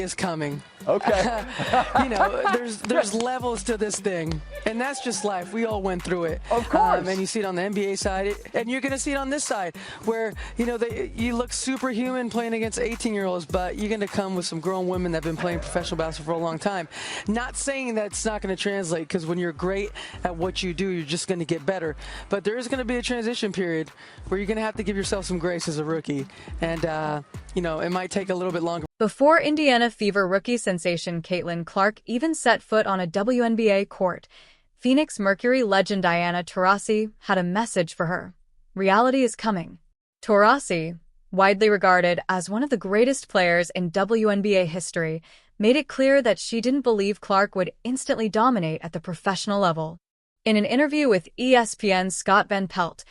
is coming. Okay. There's levels to this thing, and that's just life. We all went through it. Of course. And you see it on the NBA side, and you're going to see it on this side, where you look superhuman playing against 18-year-olds, but you're going to come with some grown women that have been playing professional basketball for a long time. Not saying that it's not going to translate, because when you're great at what you do, you're just going to get better. But there is going to be a transition period where you're going to have to give yourself some grace as a rookie, and it might take a little bit longer. Before Indiana Fever rookie sensation Caitlin Clark even set foot on a WNBA court, Phoenix Mercury legend Diana Taurasi had a message for her. Reality is coming. Taurasi, widely regarded as one of the greatest players in WNBA history, made it clear that she didn't believe Clark would instantly dominate at the professional level. In an interview with ESPN's Scott Van Pelt,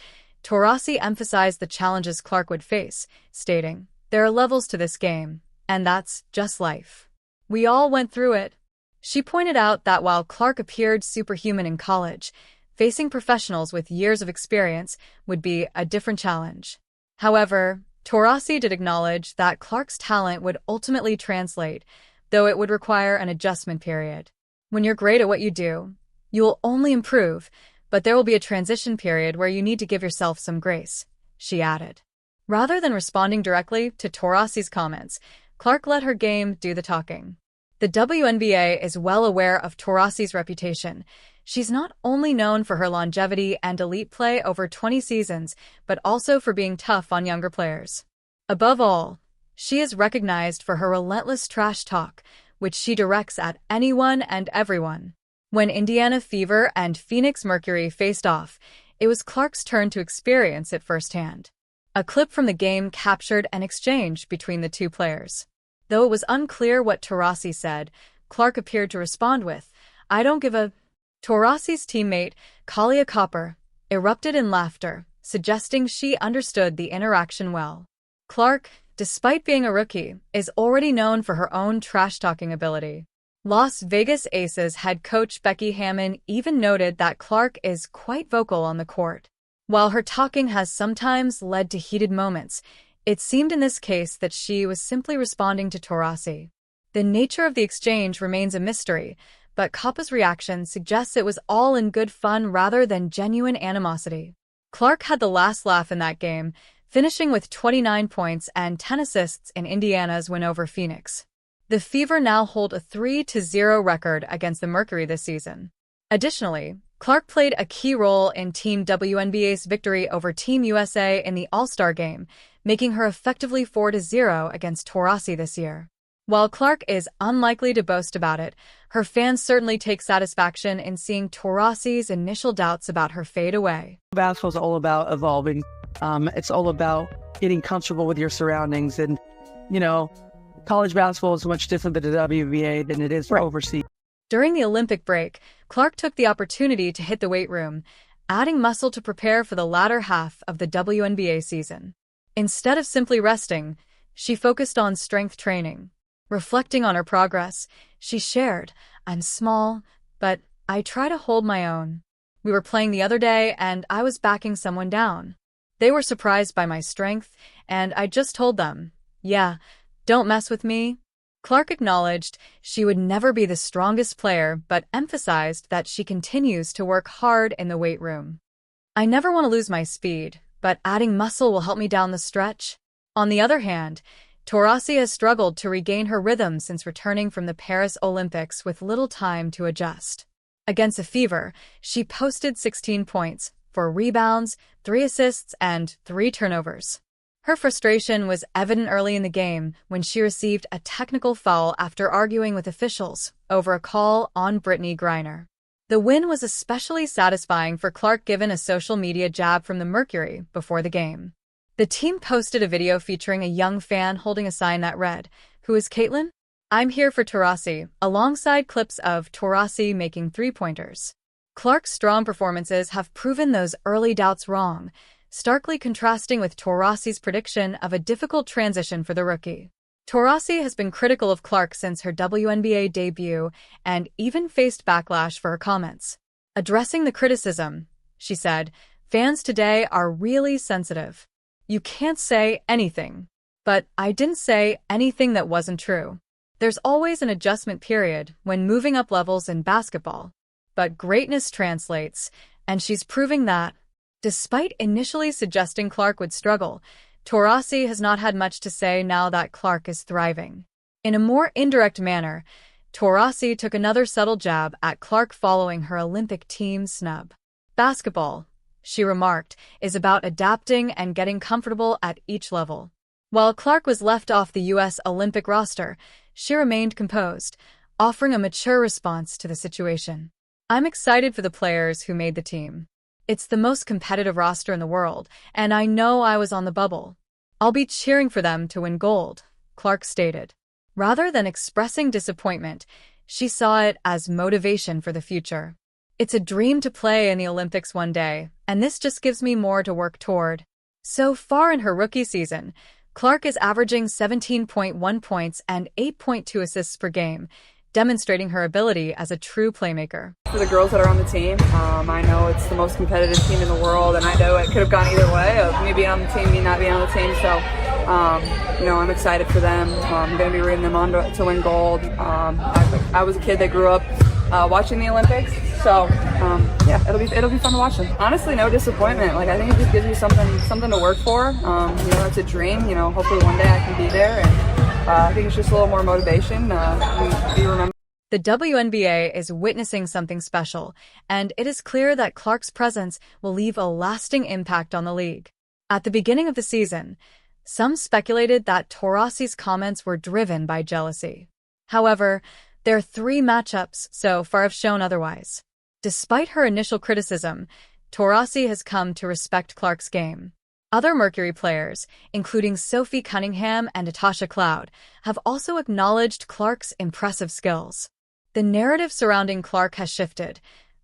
Taurasi emphasized the challenges Clark would face, stating, "There are levels to this game, and that's just life. We all went through it." She pointed out that while Clark appeared superhuman in college, facing professionals with years of experience would be a different challenge. However, Taurasi did acknowledge that Clark's talent would ultimately translate, though it would require an adjustment period. When you're great at what you do, you will only improve, but there will be a transition period where you need to give yourself some grace, she added. Rather than responding directly to Taurasi's comments, Clark let her game do the talking. The WNBA is well aware of Taurasi's reputation. She's not only known for her longevity and elite play over 20 seasons, but also for being tough on younger players. Above all, she is recognized for her relentless trash talk, which she directs at anyone and everyone. When Indiana Fever and Phoenix Mercury faced off, it was Clark's turn to experience it firsthand. A clip from the game captured an exchange between the two players. Though it was unclear what Taurasi said, Clark appeared to respond with, "I don't give a..." Taurasi's teammate, Kalia Copper, erupted in laughter, suggesting she understood the interaction well. Clark, despite being a rookie, is already known for her own trash-talking ability. Las Vegas Aces head coach Becky Hammon even noted that Clark is quite vocal on the court. While her talking has sometimes led to heated moments, it seemed in this case that she was simply responding to Taurasi. The nature of the exchange remains a mystery, but Kappa's reaction suggests it was all in good fun rather than genuine animosity. Clark had the last laugh in that game, finishing with 29 points and 10 assists in Indiana's win over Phoenix. The Fever now hold a 3-0 record against the Mercury this season. Additionally, Clark played a key role in Team WNBA's victory over Team USA in the All-Star Game, making her effectively 4-0 against Taurasi this year. While Clark is unlikely to boast about it, her fans certainly take satisfaction in seeing Taurasi's initial doubts about her fade away. Basketball is all about evolving. It's all about getting comfortable with your surroundings. And, college basketball is much different than the WNBA than it is overseas. During the Olympic break, Clark took the opportunity to hit the weight room, adding muscle to prepare for the latter half of the WNBA season. Instead of simply resting, she focused on strength training. Reflecting on her progress, she shared, "I'm small, but I try to hold my own. We were playing the other day and I was backing someone down. They were surprised by my strength, and I just told them, 'Yeah, don't mess with me.'" Clark acknowledged she would never be the strongest player but emphasized that she continues to work hard in the weight room. "I never want to lose my speed, but adding muscle will help me down the stretch." On the other hand, Taurasi has struggled to regain her rhythm since returning from the Paris Olympics with little time to adjust. Against the Fever, she posted 16 points, 4 rebounds, 3 assists, and 3 turnovers. Her frustration was evident early in the game when she received a technical foul after arguing with officials over a call on Brittany Griner. The win was especially satisfying for Clark given a social media jab from the Mercury before the game. The team posted a video featuring a young fan holding a sign that read, "Who is Caitlin? I'm here for Taurasi," alongside clips of Taurasi making three-pointers. Clark's strong performances have proven those early doubts wrong, starkly contrasting with Taurasi's prediction of a difficult transition for the rookie. Taurasi has been critical of Clark since her WNBA debut and even faced backlash for her comments. Addressing the criticism, she said, "Fans today are really sensitive. You can't say anything. But I didn't say anything that wasn't true." There's always an adjustment period when moving up levels in basketball. But greatness translates, and she's proving that. Despite initially suggesting Clark would struggle, Taurasi has not had much to say now that Clark is thriving. In a more indirect manner, Taurasi took another subtle jab at Clark following her Olympic team snub. Basketball, she remarked, is about adapting and getting comfortable at each level. While Clark was left off the U.S. Olympic roster, she remained composed, offering a mature response to the situation. I'm excited for the players who made the team. It's the most competitive roster in the world, and I know I was on the bubble. I'll be cheering for them to win gold, Clark stated. Rather than expressing disappointment, she saw it as motivation for the future. It's a dream to play in the Olympics one day, and this just gives me more to work toward. So far in her rookie season, Clark is averaging 17.1 points and 8.2 assists per game, demonstrating her ability as a true playmaker. For the girls that are on the team, I know it's the most competitive team in the world, and I know it could have gone either way of me being on the team, me not being on the team. So, I'm excited for them. I'm going to be rooting them on to win gold. I was a kid that grew up watching the Olympics, so it'll be fun to watch them. Honestly, no disappointment. I think it just gives me something to work for. It's a dream. Hopefully one day I can be there, and I think it's just a little more motivation. Be remembered. The WNBA is witnessing something special, and it is clear that Clark's presence will leave a lasting impact on the league. At the beginning of the season, some speculated that Taurasi's comments were driven by jealousy. However, their 3 matchups so far have shown otherwise. Despite her initial criticism, Taurasi has come to respect Clark's game. Other Mercury players, including Sophie Cunningham and Natasha Cloud, have also acknowledged Clark's impressive skills. The narrative surrounding Clark has shifted.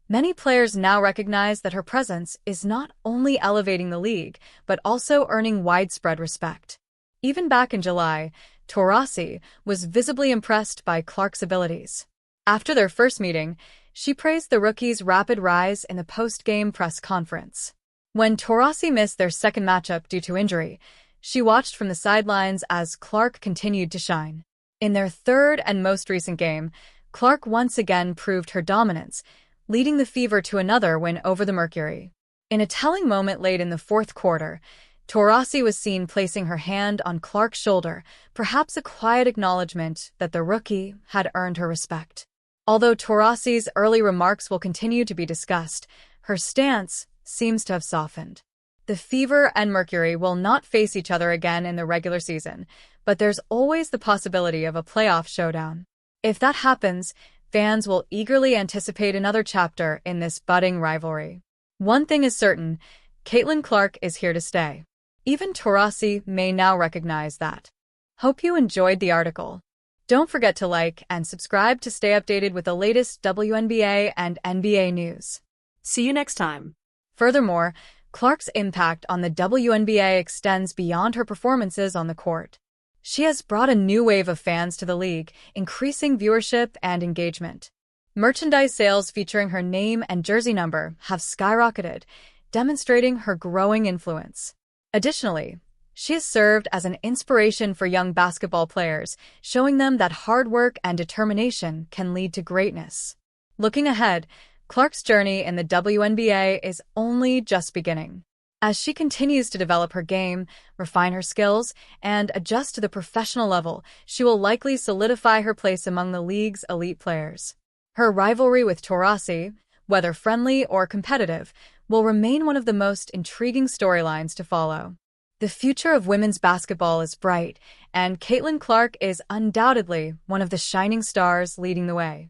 Many players now recognize that her presence is not only elevating the league, but also earning widespread respect. Even back in July, Taurasi was visibly impressed by Clark's abilities. After their first meeting, she praised the rookie's rapid rise in the post-game press conference. When Taurasi missed their second matchup due to injury, she watched from the sidelines as Clark continued to shine. In their third and most recent game, Clark once again proved her dominance, leading the Fever to another win over the Mercury. In a telling moment late in the fourth quarter, Taurasi was seen placing her hand on Clark's shoulder, perhaps a quiet acknowledgement that the rookie had earned her respect. Although Taurasi's early remarks will continue to be discussed, her stance seems to have softened. The Fever and Mercury will not face each other again in the regular season, but there's always the possibility of a playoff showdown. If that happens, fans will eagerly anticipate another chapter in this budding rivalry. One thing is certain, Caitlin Clark is here to stay. Even Taurasi may now recognize that. Hope you enjoyed the article. Don't forget to like and subscribe to stay updated with the latest WNBA and NBA news. See you next time. Furthermore, Clark's impact on the WNBA extends beyond her performances on the court. She has brought a new wave of fans to the league, increasing viewership and engagement. Merchandise sales featuring her name and jersey number have skyrocketed, demonstrating her growing influence. Additionally, she has served as an inspiration for young basketball players, showing them that hard work and determination can lead to greatness. Looking ahead, Clark's journey in the WNBA is only just beginning. As she continues to develop her game, refine her skills, and adjust to the professional level, she will likely solidify her place among the league's elite players. Her rivalry with Taurasi, whether friendly or competitive, will remain one of the most intriguing storylines to follow. The future of women's basketball is bright, and Caitlin Clark is undoubtedly one of the shining stars leading the way.